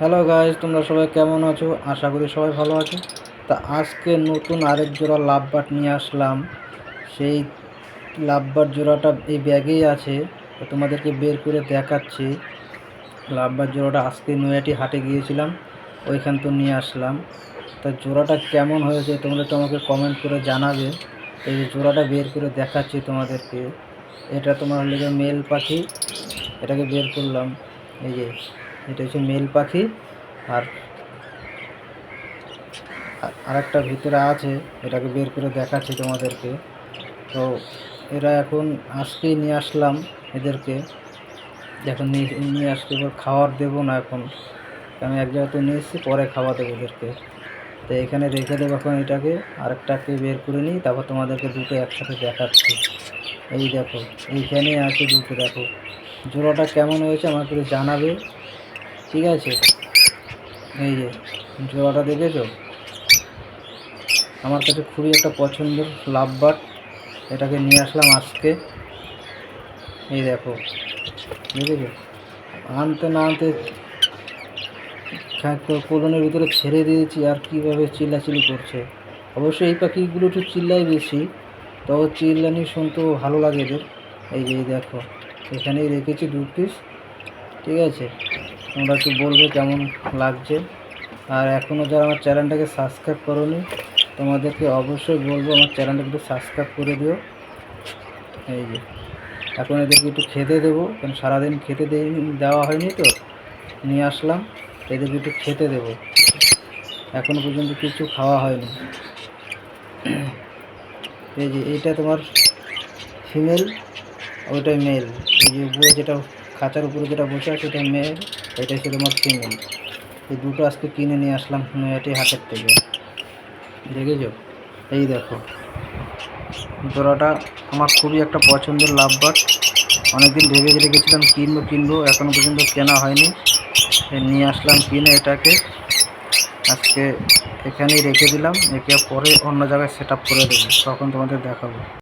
Hello guys, তোমরা সবাই কেমন আছো? আশা করি সবাই ভালো আছো। তা আজকে নতুন আরেক জোড়া লাভবার্ড নিয়ে আসলাম। সেই লাভবার্ড জোড়াটা এই ব্যাগেই আছে, তো তোমাদেরকে বের করে দেখাচ্ছি। লাভবার্ড জোড়াটা আজকে নৈহাটি হাটে গিয়েছিলাম, ওইখান তো নিয়ে আসলাম। তা জোড়াটা কেমন হয়েছে তোমরা একটু আমাকে কমেন্ট করে জানাবে। এই যে জোড়াটা বের করে দেখাচ্ছি তোমাদেরকে। এটা তোমার হলো যে মেল পাখি, এটাকে বের করলাম। এই যে এটা হচ্ছে মেল পাখি, আর আরেকটা ভিতরে আছে, এটাকে বের করে দেখাচ্ছি তোমাদেরকে। তো এরা এখন আজকেই নিয়ে আসলাম এদেরকে। এখন নিয়ে আসতে এবার খাবার দেবো না, এখন আমি এক জায়গাতে নিয়ে এসেছি, পরে খাওয়া দেবো এদেরকে। তো এখানে রেখে দেবো এখন এটাকে। আরেকটাকে বের করে নিই, তারপর তোমাদেরকে দুটো একসাথে দেখাচ্ছি। এই দেখো, এইখানেই আছে দুটো, দেখো জোড়াটা কেমন হয়েছে আমাকে একটু জানাবে, ঠিক আছে? এই যে জোড়াটা দেখেছো, আমার কাছে খুবই একটা পছন্দের লাভবার্ড। এটাকে নিয়ে আসলাম আজকে। এই দেখো, দেখেছো, আনতে না আনতে কোলনের ভিতরে ছেড়ে দিয়েছি, আর কীভাবে চিল্লাচিল্লি করছে। অবশ্যই এই পাখিগুলো একটু চিল্লাই বেশি, তবে চিল্লানি শুনতেও ভালো লাগে এদের। এই যে দেখো, এখানেই রেখেছি 2 পিস, ঠিক আছে? তোমরা একটু বলবে কেমন লাগছে। আর এখনও যারা আমার চ্যানেলটাকে সাবস্ক্রাইব করোনি, তোমাদেরকে অবশ্যই বলবো আমার চ্যানেলটাকে একটু সাবস্ক্রাইব করে দিও। এই যে এখন এদেরকে একটু খেতে দেবো, কারণ সারাদিন খেতে দেওয়া হয়নি, তো নিয়ে আসলাম। এদেরকে একটু খেতে দেবো, এখনও পর্যন্ত কিছু খাওয়া হয়নি। এই যে এইটা তোমার ফিমেল, ওইটাই মেল। এই যে উপরে যেটা খাঁচার উপরে যেটা বসে আছে ওটা মেল, এটা হচ্ছে তোমার ফিমেল। এই দুটো আজকে কিনে নিয়ে আসলাম নৈহাটি হাটের থেকে, দেখেছো? এই দেখো, জোড়াটা আমার খুবই একটা পছন্দের লাভবার্ড। অনেকদিন ভেবে রেখেছিলাম কিনবো, এখনও পর্যন্ত কেনা হয়নি। নিয়ে আসলাম কিনে এটাকে, আজকে এখানেই রেখে দিলাম। একে পরে অন্য জায়গায় সেট আপ করে দেবো, তখন তোমাদের দেখাবো।